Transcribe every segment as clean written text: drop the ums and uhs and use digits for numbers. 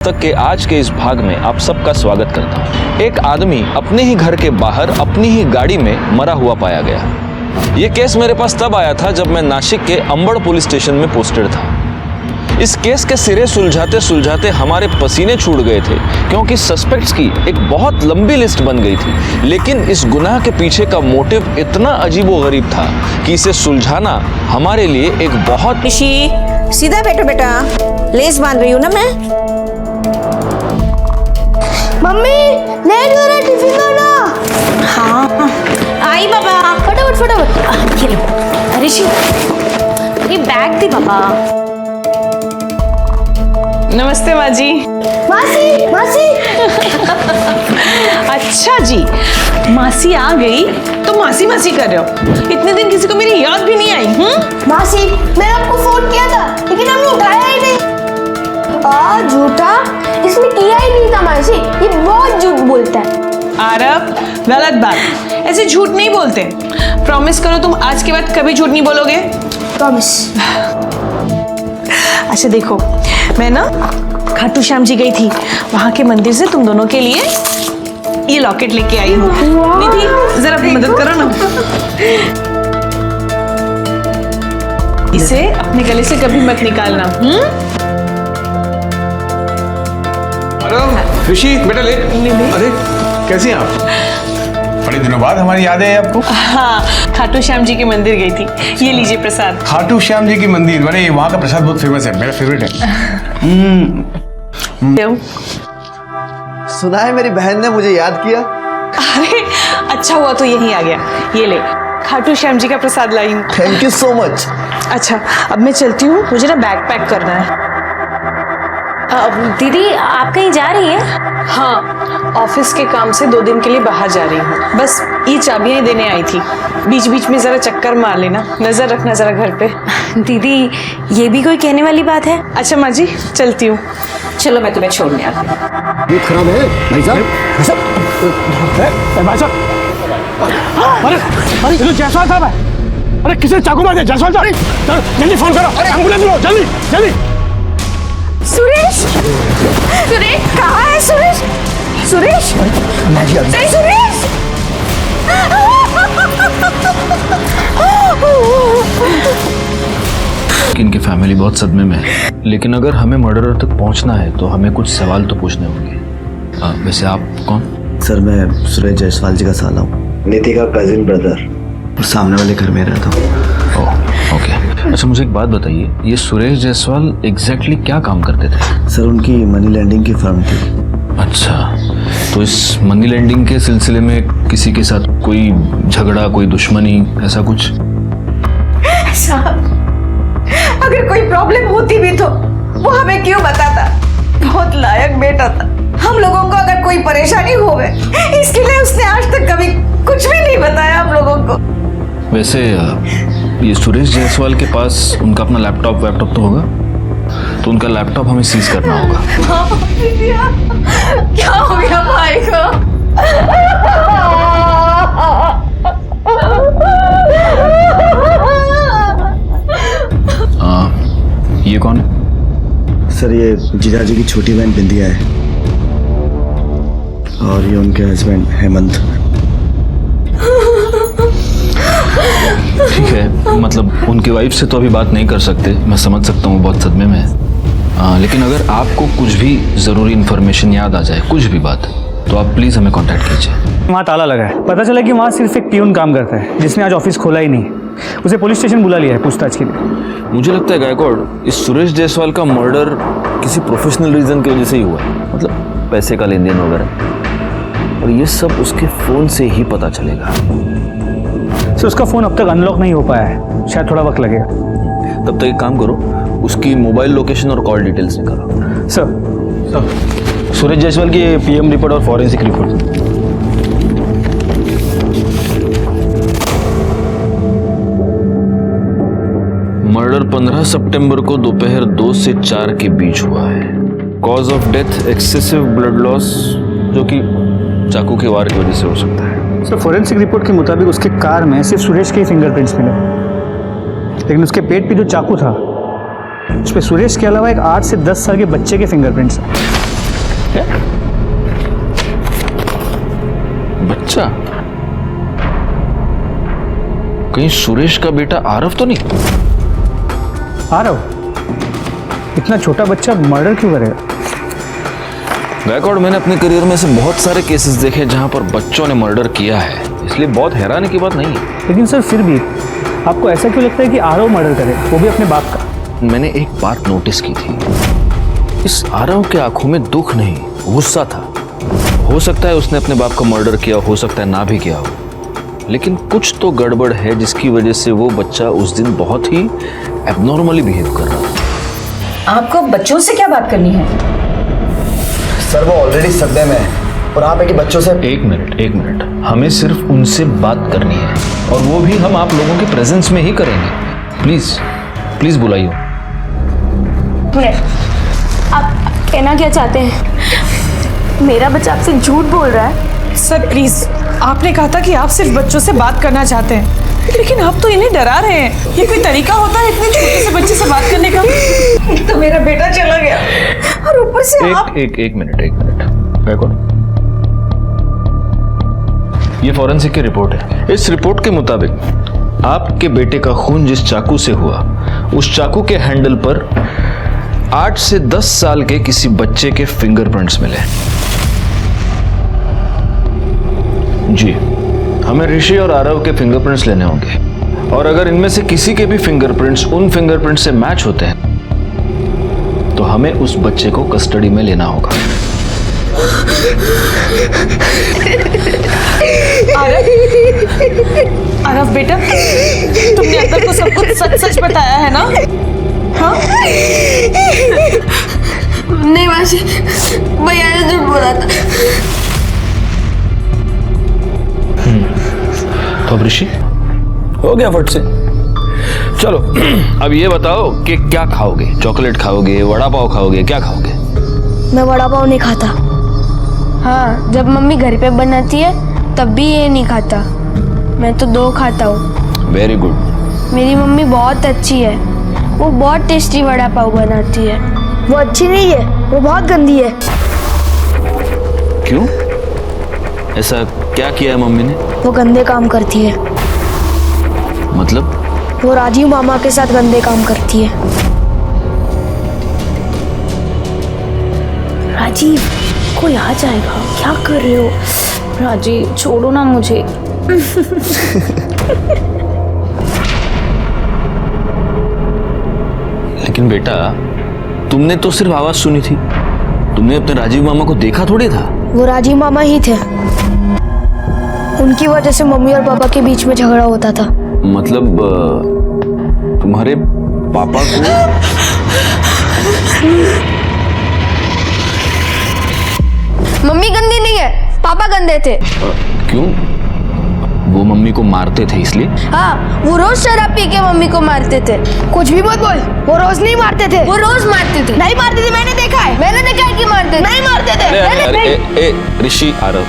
तक के आज के इस भाग में आप सबका स्वागत करता हूँ। एक आदमी अपने ही घर के बाहर अपनी ही गाड़ी में मरा हुआ पाया गया। ये केस मेरे पास तब आया था जब मैं नासिक के अंबड़ पुलिस स्टेशन में पोस्टेड था। इस केस के सिरे सुलझाते सुलझाते हमारे पसीने छूट गए थे, क्योंकि सस्पेक्ट्स की एक बहुत लंबी लिस्ट बन गई थी। लेकिन इस गुनाह के पीछे का मोटिव इतना अजीबोगरीब था कि इसे सुलझाना हमारे लिए एक बहुत। ऋषि सीधा बैठो बेटा, लेस बांध रही हूँ ना मैं। मम्मी लेट हो रहा है, टिफिन दो ना। हाँ आई बाबा, फटाफट फटाफट। ये लो ऋषि, ये बैग दी बाबा। नमस्ते माँ जी। मासी मासी। अच्छा जी, मासी आ गई तो मासी मासी कर रहे हो। इतने दिन किसी को मेरी याद भी नहीं आई। मासी मैंने आपको फोन किया था लेकिन हमने उठाया ही नहीं। झूठा, इसने किया ही नहीं था मासी, ये बहुत झूठ बोलता है। आरव, गलत बात, ऐसे झूठ नहीं बोलते। प्रॉमिस करो तुम आज के बाद कभी झूठ नहीं बोलोगे। प्रॉमिस। अच्छा देखो, मैं ना खाटू श्याम जी गई थी, वहां के मंदिर से तुम दोनों के लिए ये लॉकेट लेके आई हूँ। निधि जरा अपनी मदद करो ना। इसे अपने गले से कभी मत निकालना। ऋषि बेटा ले। अरे कैसी हैं आप? बड़े दिनों बाद हमारी याद है आपको। हाँ, खाटू श्याम जी के मंदिर गई थी। ये लीजिए प्रसाद। खाटू श्याम जी की मंदिर, बड़े वहाँ का प्रसाद बहुत फेमस है, मेरा फेवरेट है। सुना है मेरी बहन ने मुझे याद किया। अरे अच्छा हुआ तो यहीं आ गया। ये ले, खाटू श्याम जी का प्रसाद लाई हूँ। Thank you so much. अच्छा अब मैं चलती हूँ, मुझे ना बैग पैक करना है। दीदी आप कहीं जा रही हैं? हाँ, ऑफिस के काम से 2 दिन के लिए बाहर जा रही हूँ। बस ये चाबियां ही देने आई थी। बीच बीच में जरा चक्कर मार लेना, नजर रखना जरा घर पे। दीदी ये भी कोई कहने वाली बात है? अच्छा माँ जी, चलती हूँ। चलो मैं तुम्हें छोड़ने आती हूँ। ये खराब है भाई साहब। भाई साहब, अरे ये जायसवाल साहब है। अरे किसी ने चाकू मार दिया जायसवाल साहब। जल्दी फोन करो, अरे एम्बुलेंस लो जल्दी जल्दी। सुरेश, सुरेश कहाँ है सुरेश? सुरेश नहीं सुरेश। इनकी फैमिली बहुत सदमे में है, लेकिन अगर हमें मर्डरर तक पहुंचना है तो हमें कुछ सवाल तो पूछने होंगे। वैसे आप कौन? सर मैं सुरेश जायसवाल जी का साला हूँ, नीति का कजिन ब्रदर, सामने वाले घर में रहता हूँ। ओके। अच्छा मुझे एक बात बताइए, ये सुरेश जायसवाल एग्जैक्टली क्या काम करते थे? सर उनकी मनी लैंडिंग की फर्म थी। अच्छा, तो इस मनी लैंडिंग के सिलसिले में किसी के साथ कोई झगड़ा, कोई दुश्मनी, ऐसा कुछ? साहब अगर कोई प्रॉब्लम होती भी तो वो हमें क्यों बताता? बहुत लायक बेटा था। हम लोगों को अगर कोई परेशानी होवे इसके लिए उसने आज तक कभी कुछ भी नहीं बताया हम लोगों को। वैसे ये सुरेश जायसवाल के पास उनका अपना लैपटॉप तो होगा, तो उनका लैपटॉप हमें सीज करना होगा। क्या हो गया भाई को? ये कौन है? सर ये जीजा जी की छोटी बहन बिंदिया है और ये उनके हस्बैंड हेमंत। ठीक है, मतलब उनकी वाइफ से तो अभी बात नहीं कर सकते, मैं समझ सकता हूँ बहुत सदमे में है। लेकिन अगर आपको कुछ भी ज़रूरी इन्फॉर्मेशन याद आ जाए, कुछ भी बात, तो आप प्लीज़ हमें कांटेक्ट कीजिए। वहाँ ताला लगा है। पता चला कि वहाँ सिर्फ एक पियून काम करता है जिसने आज ऑफिस खोला ही नहीं। उसे पुलिस स्टेशन बुला लिया है पूछताछ के लिए। मुझे लगता है गायकवाड़, इस सुरेश जायसवाल का मर्डर किसी प्रोफेशनल रीज़न की वजह से ही हुआ है, मतलब पैसे का लेन देन वगैरह, और ये सब उसके फ़ोन से ही पता चलेगा। सर उसका फ़ोन अब तक अनलॉक नहीं हो पाया है, शायद थोड़ा वक्त लगेगा। तब तक एक काम करो, उसकी मोबाइल लोकेशन और कॉल डिटेल्स निकालो। सर सुरेश जायसवाल की पीएम रिपोर्ट और फॉरेंसिक रिपोर्ट। मर्डर 15 सितंबर को दोपहर 2 से 4 के बीच हुआ है। Cause of death excessive blood loss, जो कि चाकू के वार की वजह से हो सकता है। सर फॉरेंसिक रिपोर्ट के मुताबिक उसके कार में सिर्फ सुरेश के ही फिंगरप्रिंट्स मिले, लेकिन उसके पेट पे जो चाकू था उस पर सुरेश के अलावा एक 8 से 10 साल के बच्चे के फिंगरप्रिंट्स हैं। है? बच्चा कहीं सुरेश का बेटा आरव तो नहीं? आरव, इतना छोटा बच्चा मर्डर क्यों करेगा? गायकवाड़, मैंने अपने करियर में से बहुत सारे केसेस देखे जहां पर बच्चों ने मर्डर किया है, इसलिए बहुत हैरानी की बात नहीं है। लेकिन सर फिर भी आपको ऐसा क्यों लगता है कि आरव मर्डर करे, वो भी अपने बाप का? मैंने एक बात नोटिस की थी, इस आरव के आंखों में दुख नहीं, गुस्सा था। हो सकता है उसने अपने बाप का मर्डर किया, हो सकता है ना भी किया हो, लेकिन कुछ तो गड़बड़ है जिसकी वजह से वो बच्चा उस दिन बहुत ही एबनॉर्मली बिहेव कर रहा था। आपको बच्चों से क्या बात करनी है? सर वो ऑलरेडी सदमे में है और आप है कि बच्चों से। एक मिनट, हमें सिर्फ उनसे बात करनी है और वो भी हम आप लोगों के प्रेजेंस में ही करेंगे। प्लीज बुलाइए। आप कहना क्या चाहते हैं? मेरा बच्चा आपसे झूठ बोल रहा है। सर प्लीज, आपने कहा था कि आप सिर्फ बच्चों से बात करना चाहते हैं, लेकिन आप तो इन्हें डरा रहे हैं। ये कोई तरीका होता है इतने छोटे से बच्चे से बात करने का? तो मेरा बेटा चला गया और ऊपर से आप। एक मिनट गायकवाड़, ये फॉरेंसिक की रिपोर्ट है। इस रिपोर्ट के मुताबिक आपके बेटे का खून जिस चाकू से हुआ, उस चाकू के हैंडल पर 8 से 10 साल के किसी बच्चे के फिंगरप्रिंट्स मिले। जी, हमें ऋषि और आरव के फिंगरप्रिंट्स लेने होंगे और अगर इनमें से किसी के भी फिंगरप्रिंट्स उन फिंगरप्रिंट्स से मैच होते हैं तो हमें उस बच्चे को कस्टडी में लेना होगा। आरव बेटा, तुमने अंदर को सब कुछ सच बताया है ना? हाँ? नहीं मासी, भैया ने झूठ बोला था। तो अब ऋषि हो गया फट से। चलो अब ये बताओ कि क्या खाओगे? चॉकलेट खाओगे, वड़ा पाव खाओगे, क्या खाओगे? मैं वड़ा पाव नहीं खाता। हाँ, जब मम्मी घर पे बनाती है तब भी ये नहीं खाता। मैं तो 2 खाता हूँ। Very good. मेरी मम्मी बहुत अच्छी है, वो बहुत टेस्टी वड़ा पाव बनाती है। वो अच्छी नहीं है, वो बहुत गंदी है। क्यों? ऐसा क्या किया है मम्मी ने? वो गंदे काम करती है। मतलब? वो राजीव मामा के साथ गंदे काम करती है। राजीव, कोई आ जाएगा, क्या कर रहे हो? राजीव छोड़ो ना मुझे। लेकिन बेटा, तुमने तो सिर्फ आवाज सुनी थी, तुमने अपने राजीव मामा को देखा थोड़ी था। वो राजीव मामा ही थे, उनकी वजह से मम्मी और पापा के बीच में झगड़ा होता था। मतलब तुम्हारे पापा को? मम्मी गंदी नहीं है, पापा गंदे थे। क्यों? वो मम्मी को मारते थे इसलिए? हाँ, वो रोज शराब पी के मम्मी को मारते थे। कुछ भी मत बोल, वो रोज नहीं मारते थे। वो रोज मारते थे। नहीं मारते थे, मैंने देखा है। मैंने देखा है कि मारते थे। नहीं मारते थे। अरे ऋषि, आरव,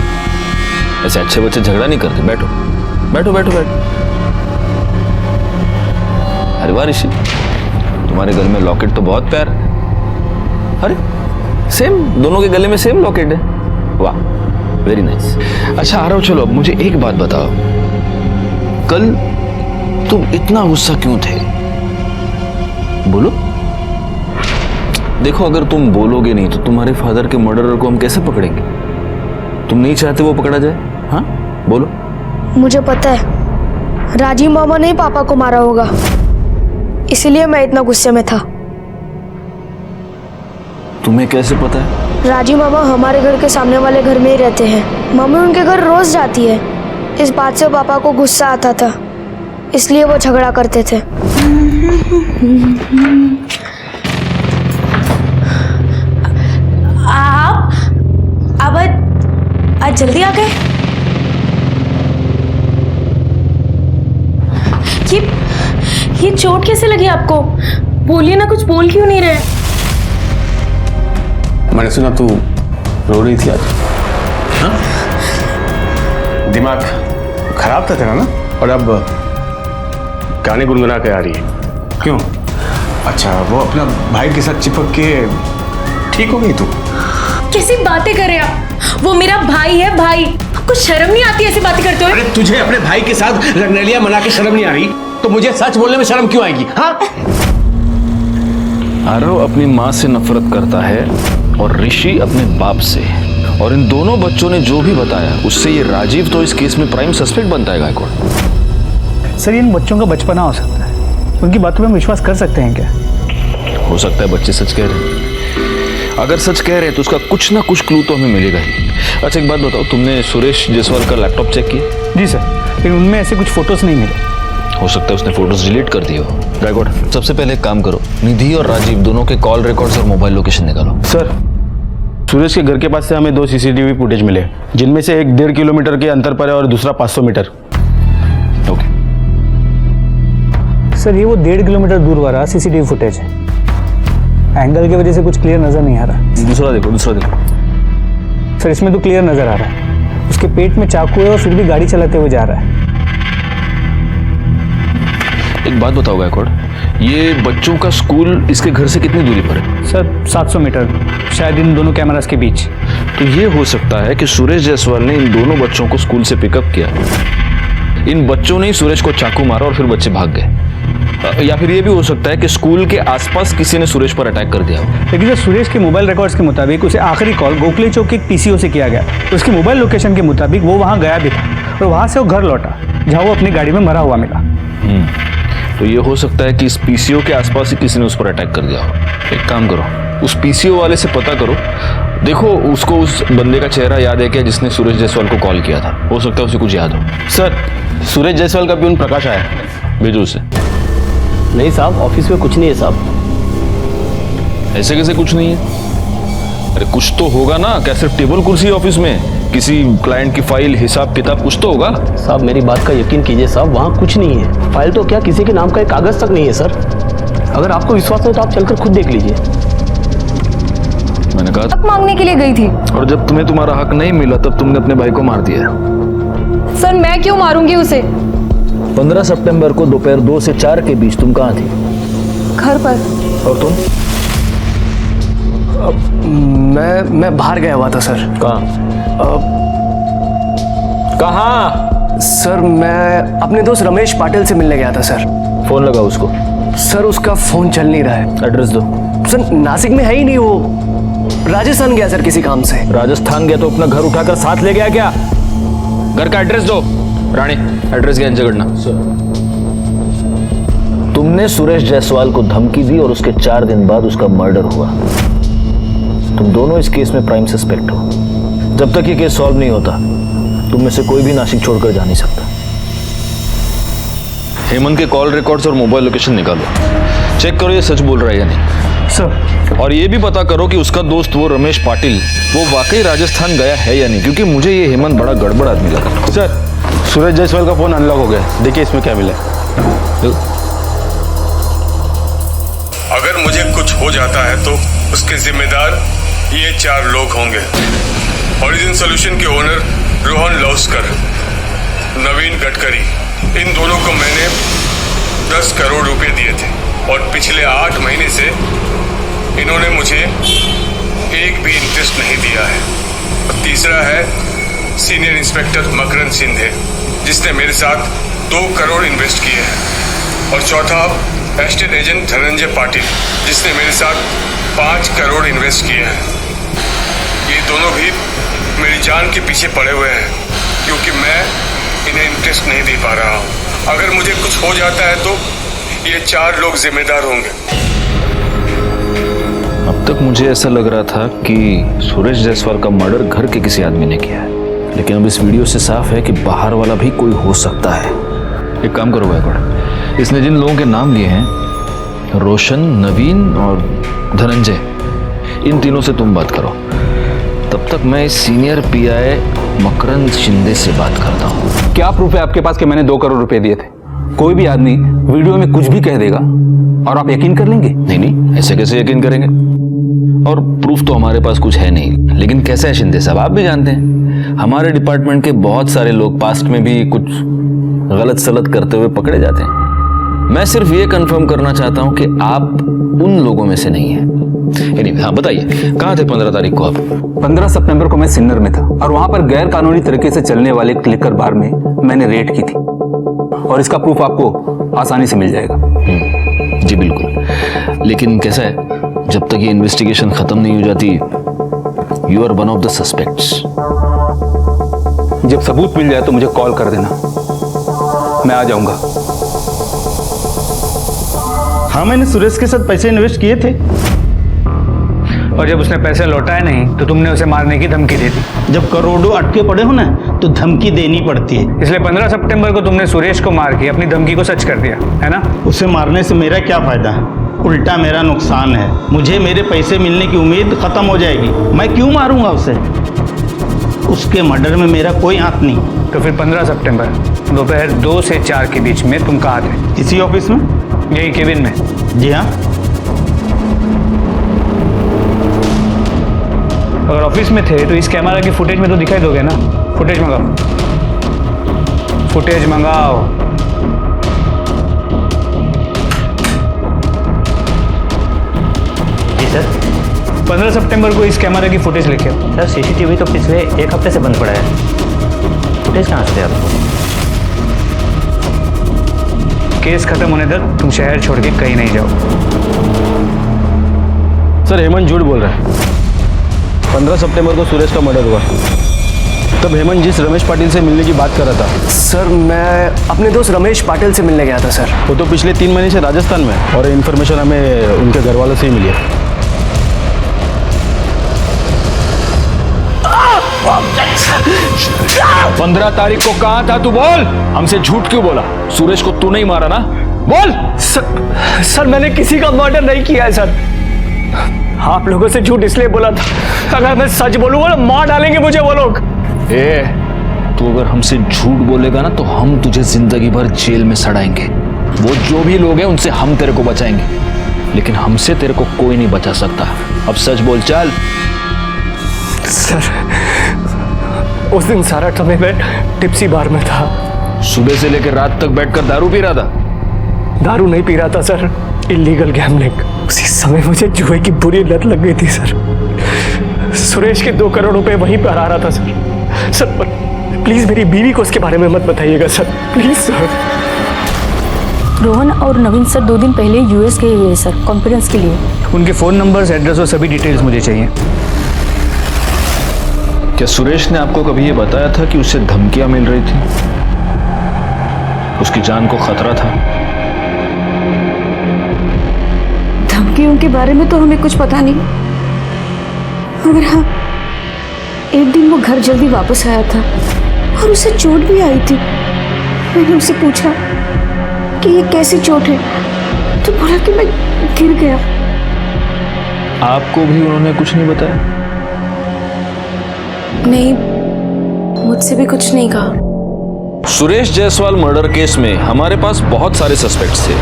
ऐसे अच्छे बच्चे झगड़ा नहीं करते। बैठो बैठो बैठो बैठो। अरे वाह ऋषि, तुम्हारे गले में लॉकेट तो बहुत प्यारा है। अरे सेम, दोनों के गले में सेम लॉकेट है। वाह, वेरी नाइस। अच्छा आरव, चलो अब मुझे एक बात बताओ, कल तुम इतना गुस्सा क्यों थे? बोलो। देखो, अगर तुम बोलोगे नहीं तो तुम्हारे फादर के मर्डरर को हम कैसे पकड़ेंगे? तुम नहीं चाहते वो पकड़ा जाए? हाँ बोलो। मुझे पता है राजीव मामा ने पापा को मारा होगा, इसलिए मैं इतना गुस्से में था। तुम्हें कैसे पता है? राजीव मामा हमारे घर के सामने वाले घर में ही रहते हैं। मम्मी उनके घर रोज जाती है। इस बात से पापा को गुस्सा आता था, इसलिए वो झगड़ा करते थे। आप आज जल्दी आ गए? ये चोट कैसे लगी आपको? बोलिए ना, कुछ बोल क्यों नहीं रहे? मैंने सुना तू रो रही थी आज। हाँ? दिमाग खराब था तेरा ना, और अब गाने गुनगुना के आ रही है। क्यों? अच्छा, वो अपना भाई के साथ चिपक के ठीक हो गई तू? कैसे कैसी बातें कर रहे हैं आप? वो मेरा भाई है, भाई। आपको शर्म नहीं आती ऐसी बातें करते हुए? अरे तुझे अपने भाई के साथ रंगरेलिया मना के शर्म नहीं आ रही तो मुझे सच बोलने में शर्म क्यों आएगी? हाँ, आरव अपनी माँ से नफरत करता है और ऋषि अपने बाप से। और इन दोनों बच्चों ने जो भी बताया उससे ये राजीव तो इस केस में प्राइम सस्पेक्ट बनता है गायकवाड़। सर इन बच्चों का बचपना हो सकता है, उनकी बातों पे हम विश्वास कर सकते हैं क्या? हो सकता है बच्चे सच कह रहे हैं। अगर सच कह रहे हैं तो उसका कुछ ना कुछ क्लू तो हमें मिलेगा ही। अच्छा एक बात बताओ, तुमने सुरेश जायसवाल का लैपटॉप चेक किया? जी सर, लेकिन उनमें ऐसे कुछ फोटोज नहीं मिले। हो सकता है उसने फोटोज डिलीट कर दिए हो। गायकवाड़, सबसे पहले एक काम करो, निधि और राजीव दोनों के कॉल रिकॉर्ड्स और मोबाइल लोकेशन निकालो। सर, सुरेश के घर के पास से हमें 2 CCTV फुटेज मिले, जिनमें से एक 1.5 किलोमीटर के अंतर पर है और दूसरा 500 मीटर। ओके। सर ये वो 1.5 किलोमीटर दूर वाला CCTV फुटेज है। एंगल की वजह से कुछ क्लियर नजर नहीं आ रहा। दूसरा देखो, दूसरा देखो। सर इसमें तो क्लियर नजर आ रहा है, उसके पेट में चाकू है और फिर भी गाड़ी चलाते हुए जा रहा है। एक बात बताओ गायकवाड़, ये बच्चों का स्कूल इसके घर से कितनी दूरी पर है? सर 700 मीटर, शायद इन दोनों कैमरास के बीच। तो ये हो सकता है कि सुरेश जायसवाल ने इन दोनों बच्चों को स्कूल से पिकअप किया, इन बच्चों ने ही सुरेश को चाकू मारा और फिर बच्चे भाग गए। या फिर ये भी हो सकता है कि स्कूल के आसपास किसी ने सुरेश पर अटैक कर दिया हो। लेकिन सर सुरेश के मोबाइल रिकॉर्ड्स के मुताबिक उसे आखिरी कॉल गोखले चौक के PCO से किया गया। उसकी मोबाइल लोकेशन के मुताबिक वो वहाँ गया भी था और वहाँ से वो घर लौटा, जहाँ वो अपनी गाड़ी में मरा हुआ मिला। तो ये हो सकता है कि इस PCO के आसपास ही किसी ने उस पर अटैक कर दिया हो। एक काम करो, उस PCO वाले से पता करो, देखो उसको उस बंदे का चेहरा याद है क्या जिसने सुरेश जायसवाल को कॉल किया था? हो सकता है उसे कुछ याद हो। सर, सुरेश जायसवाल का प्यून प्रकाश आया। भेजो उसे। नहीं साहब, ऑफिस में कुछ नहीं है साहब। ऐसे कैसे कुछ नहीं है? अरे कुछ तो होगा ना, क्या सिर्फ टेबल कुर्सी है ऑफिस में? किसी क्लाइंट की फाइल, हिसाब किताब कुछ तो होगा। साहब मेरी बात का यकीन कीजिए साहब, वहाँ कुछ नहीं है। फाइल तो क्या, किसी के नाम का एक कागज तक नहीं है सर। अगर आपको विश्वास हो तो आप चलकर खुद देख लीजिए। मैंने कहा हक मांगने के लिए गई थी। और जब तुम्हें तुम्हारा हक नहीं मिला तब तुमने अपने भाई को मार दिया। सर मैं क्यों मारूंगी उसे? 15 सितंबर को दोपहर 2 से 4 के बीच तुम कहाँ थी? घर पर। और तुम? मैं बाहर गया हुआ था सर। कहाँ? सर मैं अपने दोस्त रमेश पाटिल से मिलने गया था सर। फोन लगा उसको। सर उसका फोन चल नहीं रहा है। एड्रेस दो। सर नासिक में है ही नहीं, वो राजस्थान गया सर किसी काम से। राजस्थान गया तो अपना घर उठाकर साथ ले गया क्या? घर का एड्रेस दो। रानी, एड्रेस ज्ञान जगड़ना। तुमने सुरेश जायसवाल को धमकी दी और उसके 4 दिन बाद उसका मर्डर हुआ। तुम दोनों इस केस में प्राइम सस्पेक्ट हो। जब तक ये केस सॉल्व नहीं होता तुम में से कोई भी नासिक छोड़कर जा नहीं सकता। हेमंत के कॉल रिकॉर्ड्स और मोबाइल लोकेशन निकालो, चेक करो ये सच बोल रहा है या नहीं। सर और ये भी पता करो कि उसका दोस्त वो रमेश पाटिल वो वाकई राजस्थान गया है या नहीं, क्योंकि मुझे ये हेमंत बड़ा गड़बड़ आदमी लगा। सर सुरेश जायसवाल का फोन अनलॉक हो गया, देखिए इसमें क्या मिला। अगर मुझे कुछ हो जाता है तो उसके जिम्मेदार ये 4 लोग होंगे। ओरिजिन सॉल्यूशन के ओनर रोहन लौस्कर, नवीन गडकरी, इन दोनों को मैंने 10 करोड़ रुपए दिए थे और पिछले 8 महीने से इन्होंने मुझे एक भी इंटरेस्ट नहीं दिया है। और तीसरा है सीनियर इंस्पेक्टर मकरंद सिंधे, जिसने मेरे साथ 2 करोड़ इन्वेस्ट किए हैं। और चौथा एस्टेट एजेंट धनंजय पाटिल, जिसने मेरे साथ 5 करोड़ इन्वेस्ट किए हैं। ये दोनों भी मेरी जान के पीछे पड़े हुए हैं, क्योंकि मैं इन्हें इंटरेस्ट नहीं दे पा रहा हूँ। अगर मुझे कुछ हो जाता है तो ये 4 लोग जिम्मेदार होंगे। अब तक मुझे ऐसा लग रहा था कि सुरेश जायसवाल का मर्डर घर के किसी आदमी ने किया है, लेकिन अब इस वीडियो से साफ है कि बाहर वाला भी कोई हो सकता है। एक काम करो गायकवाड़, इसने जिन लोगों के नाम लिए हैं, रोशन, नवीन और धनंजय, इन तीनों से तुम बात करो। तब तक मैं इस सीनियर PI मकरंद शिंदे से बात करता हूँ। क्या प्रूफ है आपके पास कि मैंने 2 करोड़ रुपए दिए थे? कोई भी आदमी वीडियो में कुछ भी कह देगा और आप यकीन कर लेंगे? नहीं, ऐसे कैसे यकीन करेंगे? और प्रूफ तो हमारे पास कुछ है नहीं। लेकिन कैसे है शिंदे साहब, आप भी जानते हैं हमारे डिपार्टमेंट के बहुत सारे लोग पास्ट में भी कुछ गलत सलत करते हुए पकड़े जाते हैं। मैं सिर्फ ये कंफर्म करना चाहता हूं कि आप उन लोगों में से नहीं हैं। Anyway, हाँ बताइए, कहाँ थे 15 तारीख को आप? 15 सितंबर को मैं सिन्नर में था और वहां पर गैर कानूनी तरीके से चलने वाले एक लिकर बार में मैंने रेड की थी और इसका प्रूफ आपको आसानी से मिल जाएगा। जी बिल्कुल, लेकिन कैसा है, जब तक ये इन्वेस्टिगेशन खत्म नहीं हो जाती, you are one of the suspects. जब सबूत मिल जाए तो मुझे कॉल कर देना, मैं आ जाऊंगा। हाँ, मैंने सुरेश के साथ पैसे इन्वेस्ट किए थे और जब उसने पैसे लौटाए नहीं तो तुमने उसे मारने की धमकी दे दी। जब करोड़ों अटके पड़े हो ना तो धमकी देनी पड़ती है, इसलिए 15 सितंबर को तुमने सुरेश को मार के अपनी धमकी को सच कर दिया, है ना? उसे मारने से मेरा क्या फायदा है, उल्टा मेरा नुकसान है। मुझे मेरे पैसे मिलने की उम्मीद खत्म हो जाएगी। मैं क्यों मारूंगा उसे? उसके मर्डर में मेरा कोई हाथ नहीं। तो फिर 15 सितंबर दोपहर 2 से 4 के बीच में तुम कहाँ थे? इसी ऑफिस में, यही केबिन में। जी हाँ। अगर ऑफिस में थे तो इस कैमरा की फुटेज में तो दिखाई दोगे ना? फुटेज मंगाओ, फुटेज मंगाओ। जी सर। 15 सितंबर को इस कैमरा की फुटेज लेके आओ। सर सीसीटीवी तो पिछले 1 हफ्ते से बंद पड़ा है, फुटेज कहाँ से थे आपको? केस खत्म होने तक तुम शहर छोड़ के कहीं नहीं जाओ। सर हेमंत झूठ बोल रहा है। 15 सितंबर को सुरेश का मर्डर हुआ, तब हेमंत जिस रमेश पाटिल से मिलने की बात कर रहा था। सर मैं अपने दोस्त रमेश पाटिल से मिलने गया था सर। वो तो पिछले 3 महीने से राजस्थान में है और इन्फॉर्मेशन हमें उनके घर वालों से ही मिली है। पंद्रह तारीख को कहाँ था तू? बोल, हमसे झूठ क्यों बोला? सुरेश को तू नहीं मारा ना? बोल। सर मैंने किसी का मर्डर नहीं किया है सर। आप लोगों से झूठ इसलिए बोला था, अगर मैं सच बोलूंगा ना मार डालेंगे मुझे वो लोग। तू अगर हमसे झूठ बोलेगा ना तो हम तुझे जिंदगी भर जेल में सड़ाएंगे। वो जो भी लोग हैं उनसे हम तेरे को बचाएंगे, लेकिन हमसे तेरे को कोई नहीं बचा सकता। अब सच बोल, चल। सर उस दिन सारा समय मैं टिप्सी बार में था। सुबह से लेकर रात तक बैठकर दारू पी रहा था? दारू नहीं पी रहा था सर, इलीगल गैम्बलिंग। उसी समय मुझे जुए की बुरी लत लग गई थी सर। सुरेश के 2 करोड़ रुपए वहीं पर आ रहा था सर। सर प्लीज मेरी बीवी को उसके बारे में मत बताइएगा सर, प्लीज सर। रोहन और नवीन सर 2 दिन पहले यूएस गए हुए सर, कॉन्फ्रेंस के लिए। उनके फोन नंबर्स, एड्रेस और सभी डिटेल्स मुझे चाहिए। क्या सुरेश ने आपको कभी ये बताया था कि उसे धमकियां मिल रही थी, उसकी जान को खतरा था? धमकियों के बारे में तो हमें कुछ पता नहीं, मगर हाँ, एक दिन वो घर जल्दी वापस आया था और उसे चोट भी आई थी। मैंने उसे पूछा कि ये कैसी चोट है, तो बोला कि मैं गिर गया। आपको भी उन्होंने कुछ नहीं बताया? नहीं, मुझसे भी कुछ नहीं कहा। सुरेश जायसवाल मर्डर केस में हमारे पास बहुत सारे सस्पेक्ट्स थे,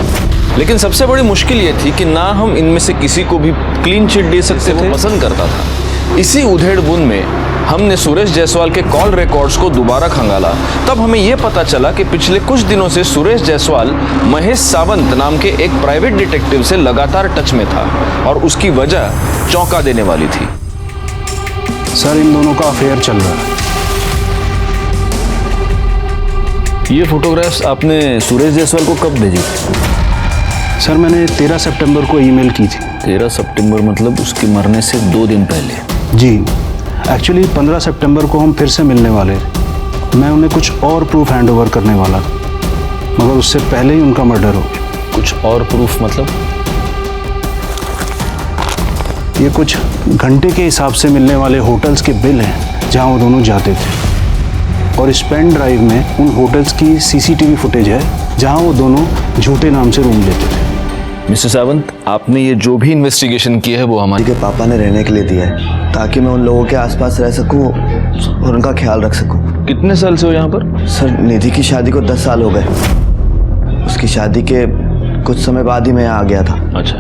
लेकिन सबसे बड़ी मुश्किल ये थी कि ना हम इनमें से किसी को भी क्लीन चिट दे सकते थे। पसंद करता था। इसी उधेड़-बुन में हमने सुरेश जायसवाल के कॉल रिकॉर्ड्स को दोबारा खंगाला। तब हमें यह पता चला कि पिछले कुछ दिनों से सुरेश जायसवाल महेश सावंत नाम के एक प्राइवेट डिटेक्टिव से लगातार टच में था और उसकी वजह चौंका देने वाली थी। सर इन दोनों का अफेयर चल रहा है। ये फोटोग्राफ्स आपने सुरेश जायसवाल को कब भेजी? सर मैंने 13 सितंबर को ईमेल की थी। 13 सितंबर मतलब उसके मरने से 2 दिन पहले? जी, एक्चुअली 15 सितंबर को हम फिर से मिलने वाले थे। मैं उन्हें कुछ और प्रूफ हैंड ओवर करने वाला था, मगर उससे पहले ही उनका मर्डर हो गया। कुछ और प्रूफ मतलब? ये कुछ घंटे के हिसाब से मिलने वाले होटल्स के बिल हैं जहां वो दोनों जाते थे, और इस पेन ड्राइव में उन होटल्स की सीसीटीवी फुटेज है जहां वो दोनों झूठे नाम से रूम लेते थे। मिस्टर सावंत, आपने ये जो भी इन्वेस्टिगेशन की है वो हमारे के पापा ने रहने के लिए दिया है, ताकि मैं उन लोगों के आसपास रह सकूं और उनका ख्याल रख सकूं। कितने साल से हो यहाँ पर? सर निधि की शादी को 10 साल हो गए। उसकी शादी के कुछ समय बाद ही मैं यहाँ आ गया था। अच्छा,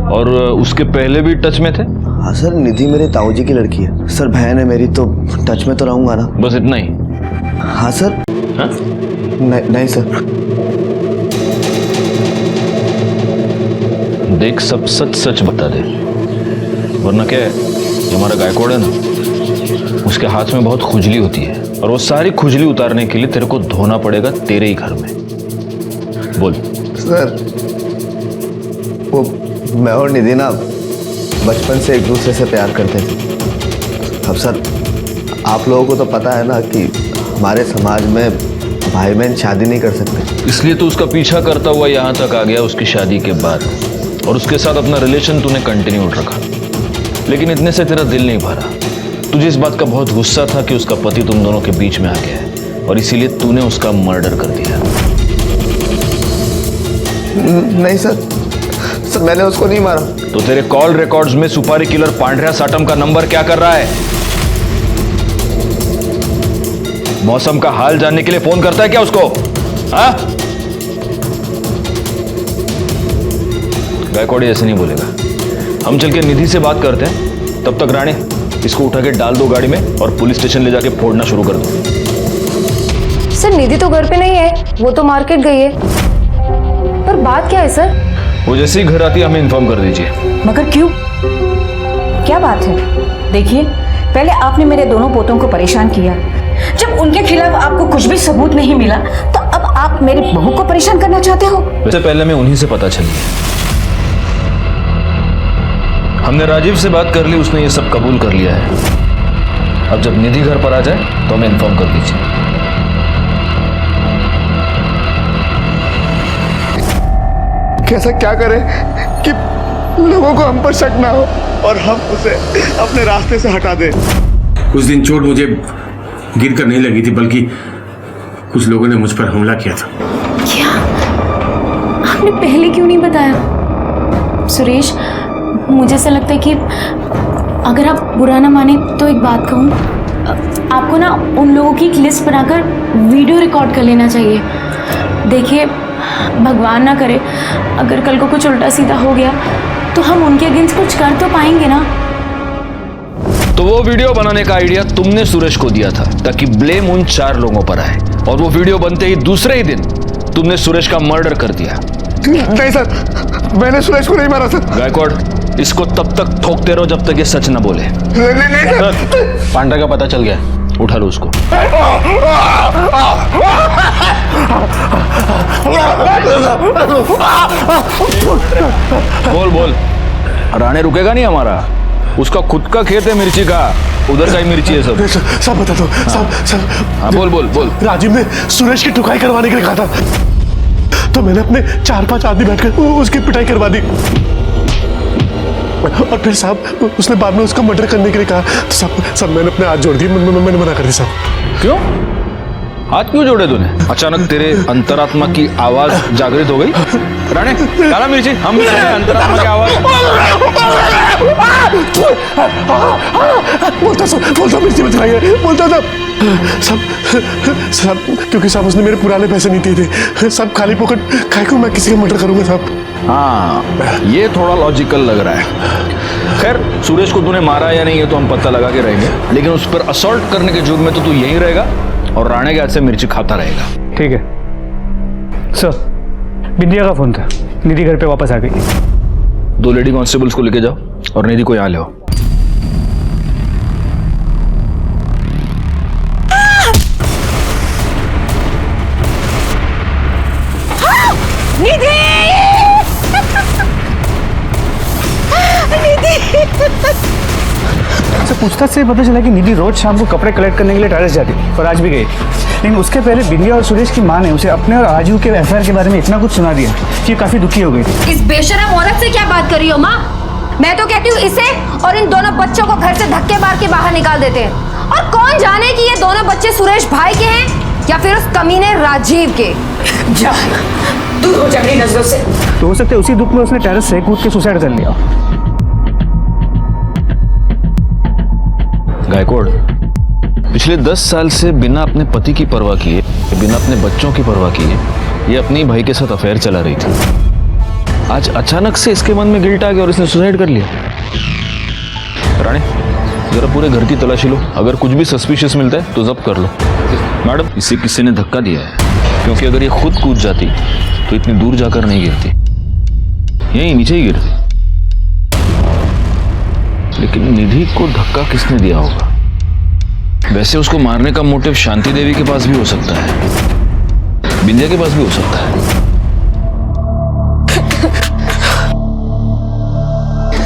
और उसके पहले भी टच में थे? हाँ सर, निधि मेरे ताऊजी की लड़की है। सर बहन है मेरी, तो टच में तो रहूंगा ना। बस इतना ही? हाँ सर। हाँ? नहीं सर। देख, सब सच सच बता दे। वरना क्या है, जो हमारा गायकवाड़ है ना, उसके हाथ में बहुत खुजली होती है, और वो सारी खुजली उतारने के लिए तेरे को धोना पड़ेगा तेरे ही घर में। बोल। सर, वो मैं और निधि ना बचपन से एक दूसरे से प्यार करते थे। अब सर, आप लोगों को तो पता है ना कि हमारे समाज में भाई बहन शादी नहीं कर सकते। इसलिए तो उसका पीछा करता हुआ यहाँ तक आ गया उसकी शादी के बाद, और उसके साथ अपना रिलेशन तूने कंटिन्यू रखा। लेकिन इतने से तेरा दिल नहीं भरा। तुझे इस बात का बहुत गुस्सा था कि उसका पति तुम दोनों के बीच में आ गया है, और इसीलिए तूने उसका मर्डर कर दिया। नहीं सर, मैंने उसको नहीं मारा। तो तेरे कॉल रिकॉर्ड्स में सुपारी किलर पांड्या साटम का नंबर क्या कर रहा है? मौसम का हाल जानने के लिए फोन करता है क्या उसको? हाँ? गायकवाड़ ऐसे नहीं बोलेगा। हम चल के निधि से बात करते हैं, तब तक रानी इसको उठा के डाल दो गाड़ी में और पुलिस स्टेशन ले जाके फोड़ना शुरू कर दो। सर, निधि तो घर पे नहीं है, वो तो मार्केट गई है। पर बात क्या है सर? वो जैसे ही घर आती है हमें इन्फॉर्म कर दीजिए। मगर क्यों? क्या बात है? देखिए, पहले आपने मेरे दोनों पोतों को परेशान किया। जब उनके खिलाफ आपको कुछ भी सबूत नहीं मिला, तो अब आप मेरी बहू को परेशान करना चाहते हो? वैसे पहले मैं उन्हीं से पता चली। हमने राजीव से बात कर ली, उसने ये सब कबूल कर लिया है। अब जब निधि घर पर आ जाए तो हमें इन्फॉर्म कर दीजिए। कैसा क्या करें कि लोगों को हम पर शक ना हो और हम उसे अपने रास्ते से हटा दें। उस दिन चोट मुझे गिर कर नहीं लगी थी, बल्कि कुछ लोगों ने मुझ पर हमला किया था। क्या? आपने पहले क्यों नहीं बताया? सुरेश, मुझे ऐसा लगता है कि अगर आप बुरा ना माने तो एक बात कहूँ, आपको ना उन लोगों की एक लिस्ट बनाकर वीडियो रिकॉर्ड कर लेना चाहिए। देखिए, भगवान ना करे अगर कल को कुछ उल्टा सीधा हो गया तो हम उनके अगेंस्ट कुछ कर तो पाएंगे ना। तो वो वीडियो बनाने का आइडिया तुमने सुरेश को दिया था ताकि ब्लेम उन 4 लोगों पर आए, और वो वीडियो बनते ही दूसरे ही दिन तुमने सुरेश का मर्डर कर दिया। नहीं सर, मैंने सुरेश को नहीं मारा सर। गायकवाड़, इसको तब तक ठोकते रहो जब तक ये सच न बोले। नहीं सर। पांड्या का पता चल गया, उठा लो उसको। बोल बोल। राणे रुकेगा नहीं हमारा, उसका खुद का खेत है मिर्ची का, उधर का ही मिर्ची है सब। सब बता दो। सब। हाँ, बोल बोल बोल। राजीव ने सुरेश की ठुकाई करवाने के लिए कहा था, तो मैंने अपने 4-5 आदमी बैठकर उसकी पिटाई करवा दी, और फिर साहब उसने बाद में उसका मर्डर करने के लिए कहा। तो सब मैंने अपने हाथ जोड़ दिए, मैंने मना कर दिया साहब। क्यों? हाथ क्यों जोड़े तूने? अचानक तेरे अंतरात्मा की आवाज जागृत हो गई। राणे, काला मिर्ची, हम भी सुने अंतरात्मा की आवाज। बोलता मिर्ची मत खाइए, बोलता सब, क्योंकि साहब उसने मेरे पुराने पैसे नहीं दिए थे। सब खाली पॉकेट खाए को मैं किसी का मर्डर करूंगा साहब। हाँ, ये थोड़ा लॉजिकल लग रहा है। खैर, सुरेश को तूने मारा या नहीं ये तो हम पता लगा के रहेंगे, लेकिन उस पर असॉल्ट करने के जुर्म में तो तू यहीं रहेगा और राणे के हाथ से मिर्ची खाता रहेगा। ठीक है सर। बिंदिया का फोन था, निधि घर पे वापस आ गई। 2 लेडी कांस्टेबल्स को लेके जाओ और निधि को यहाँ ले आओ। अच्छा, पूछताछ से पता चला कि निधि रोज शाम को कपड़े कलेक्ट करने के लिए टेरेस जाती थी, और आज भी गई। लेकिन उसके पहले बिंदिया और सुरेश की माँ ने उसे अपने और राजू के अफेयर के बारे में इतना कुछ सुना दिया कि काफी दुखी हो गई थी। इस बेशरम औरत से क्या बात कर रही हो माँ? मैं तो कहती हूँ इसे और इन दोनों बच्चों को घर से धक्के मार के बाहर निकाल देते हैं। और कौन जाने कि ये दोनों बच्चे सुरेश भाई के हैं या फिर उस कमीने राजीव के। जा, दूर हो जा मेरी नजरों से। तो हो सकता है उसी दुख में उसने टेरेस से कूद के सुसाइड कर लिया। गायकवाड़, पिछले 10 साल से बिना अपने पति की परवाह किए, बिना अपने बच्चों की परवाह किए, ये अपनी भाई के साथ अफेयर चला रही थी। आज अचानक से इसके मन में गिल्ट आ गया और इसने सुसाइड कर लिया। राणे, जरा पूरे घर की तलाशी लो, अगर कुछ भी सस्पिशियस मिलता है तो जब्त कर लो। मैडम, इसे किसी ने धक्का दिया है, क्योंकि अगर ये खुद कूद जाती तो इतनी दूर जाकर नहीं गिरती, यहीं नीचे ही गिरती। लेकिन निधि को धक्का किसने दिया होगा? वैसे उसको मारने का मोटिव शांति देवी के पास भी हो सकता है, बिंदिया के पास भी हो सकता है।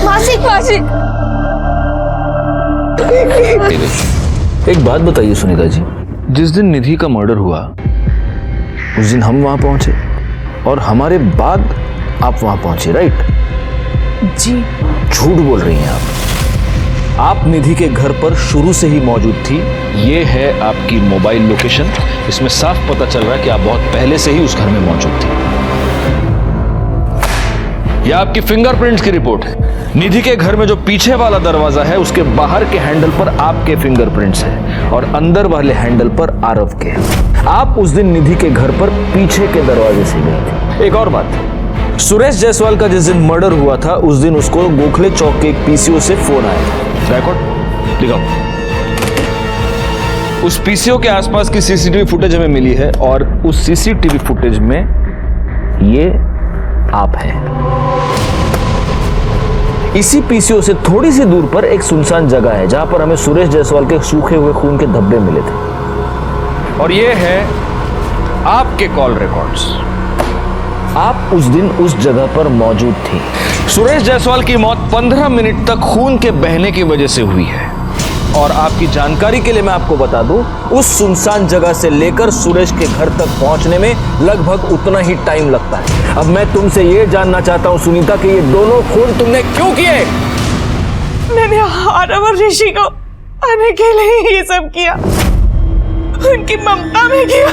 मासी एक बात बताइए सुनीता जी, जिस दिन निधि का मर्डर हुआ उस दिन हम वहां पहुंचे और हमारे बाद आप वहां पहुंचे, राइट? जी। झूठ बोल रही हैं आप निधि के घर पर शुरू से ही मौजूद थी। ये है आपकी मोबाइल लोकेशन, इसमें साफ पता चल रहा है कि आप बहुत पहले से ही उस घर में मौजूद थी। यह आपकी फिंगरप्रिंट्स की रिपोर्ट है। निधि के घर में जो पीछे वाला दरवाजा है उसके बाहर के हैंडल पर आपके फिंगरप्रिंट्स हैं और अंदर वाले हैंडल पर आरव के। आप उस दिन निधि के घर पर पीछे के दरवाजे से गई थी। एक और बात, सुरेश जायसवाल का जिस दिन मर्डर हुआ था उस दिन उसको गोखले चौक के एक पीसीओ से फोन आया था। रिकॉर्ड दिखाओ। उस पीसीओ के आसपास की सीसीटीवी फुटेज हमें मिली है और उस सीसीटीवी फुटेज में ये आप हैं। इसी पीसीओ से थोड़ी सी दूर पर एक सुनसान जगह है जहां पर हमें सुरेश जायसवाल के सूखे हुए खून के धब्बे मिले थे और ये है आपके कॉल रिकॉर्ड्स। आप उस दिन उस जगह पर मौजूद थी। सुरेश जायसवाल की मौत 15 मिनट तक खून के बहने की वजह से हुई है और आपकी जानकारी के लिए मैं आपको बता दूं, उस सुनसान जगह से लेकर सुरेश के घर तक पहुंचने में लगभग उतना ही टाइम लगता है। अब मैं तुमसे यह जानना चाहता हूं सुनीता कि ये दोनों खून तुमने क्यों किए? मैंने आरव और ऋषि को आने के लिए ये सब किया, उनकी ममता में किया।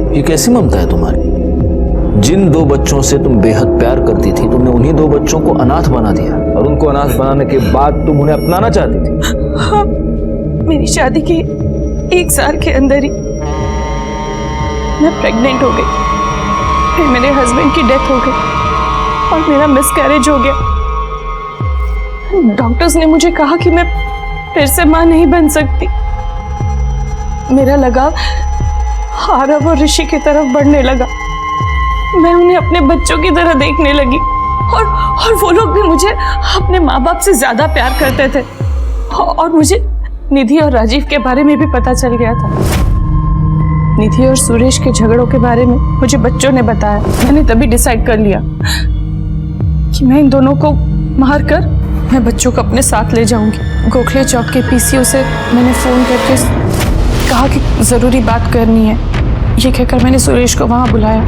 ये कैसी ममता है तुम्हारी? जिन दो बच्चों से तुम बेहद प्यार करती थी तुमने उन्हीं दो बच्चों को अनाथ बना दिया और उनको अनाथ बनाने के बाद तुम उन्हें अपनाना चाहती थी। हाँ, मेरी शादी के 1 साल के अंदर ही मैं प्रेग्नेंट हो गई, फिर मेरे हस्बैंड की डेथ हो गई और मेरा मिसकैरेज हो गया। डॉक्टर्स ने मुझे कहा कि मैं फिर से मां नहीं बन सकती। मेरा लगाव आरव और ऋषि की तरफ बढ़ने लगा। मैं उन्हें अपने बच्चों की तरह देखने लगी और वो लोग भी मुझे अपने माँ बाप से ज्यादा प्यार करते थे और मुझे निधि और राजीव के बारे में भी पता चल गया था। निधि और सुरेश के झगड़ों के बारे में मुझे बच्चों ने बताया। मैंने तभी डिसाइड कर लिया कि मैं इन दोनों को मारकर मैं बच्चों को अपने साथ ले जाऊंगी। गोखले चौक के पीसीओ से मैंने फोन करके कहा कि जरूरी बात करनी है। ये कहकर मैंने सुरेश को वहां बुलाया।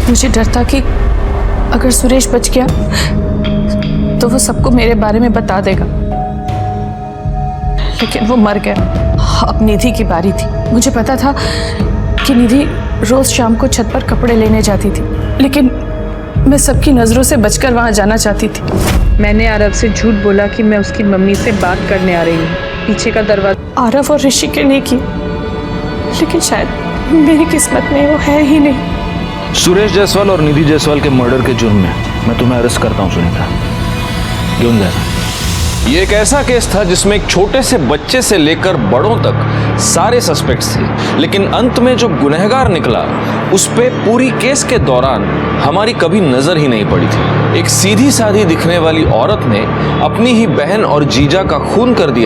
मुझे डर था कि अगर सुरेश बच गया तो वो सबको मेरे बारे में बता देगा, लेकिन वो मर गया। अब निधि की बारी थी। मुझे पता था कि निधि रोज शाम को छत पर कपड़े लेने जाती थी, लेकिन मैं सबकी नजरों से बचकर वहां जाना चाहती थी। मैंने आरव से झूठ बोला कि मैं उसकी मम्मी से बात करने आ रही हूँ। पीछे का दरवाजा आरव और ऋषि के लिए की, लेकिन शायद मेरी किस्मत में वो है ही नहीं। सुरेश जायसवाल और निधि जायसवाल के मर्डर के जुर्म में मैं तुम्हें अरेस्ट करता हूं सुनीता। क्यों जाना? ये एक ऐसा केस था जिसमें एक छोटे से बच्चे से लेकर बड़ों तक सारे सस्पेक्ट्स थे, लेकिन अंत में जो गुनहगार निकला उस पे पूरी केस के दौरान हमारी कभी नजर ही नहीं पड़ी थी। एक सीधी साधी दिखने वाली औरत ने अपनी ही बहन और जीजा का खून कर दिया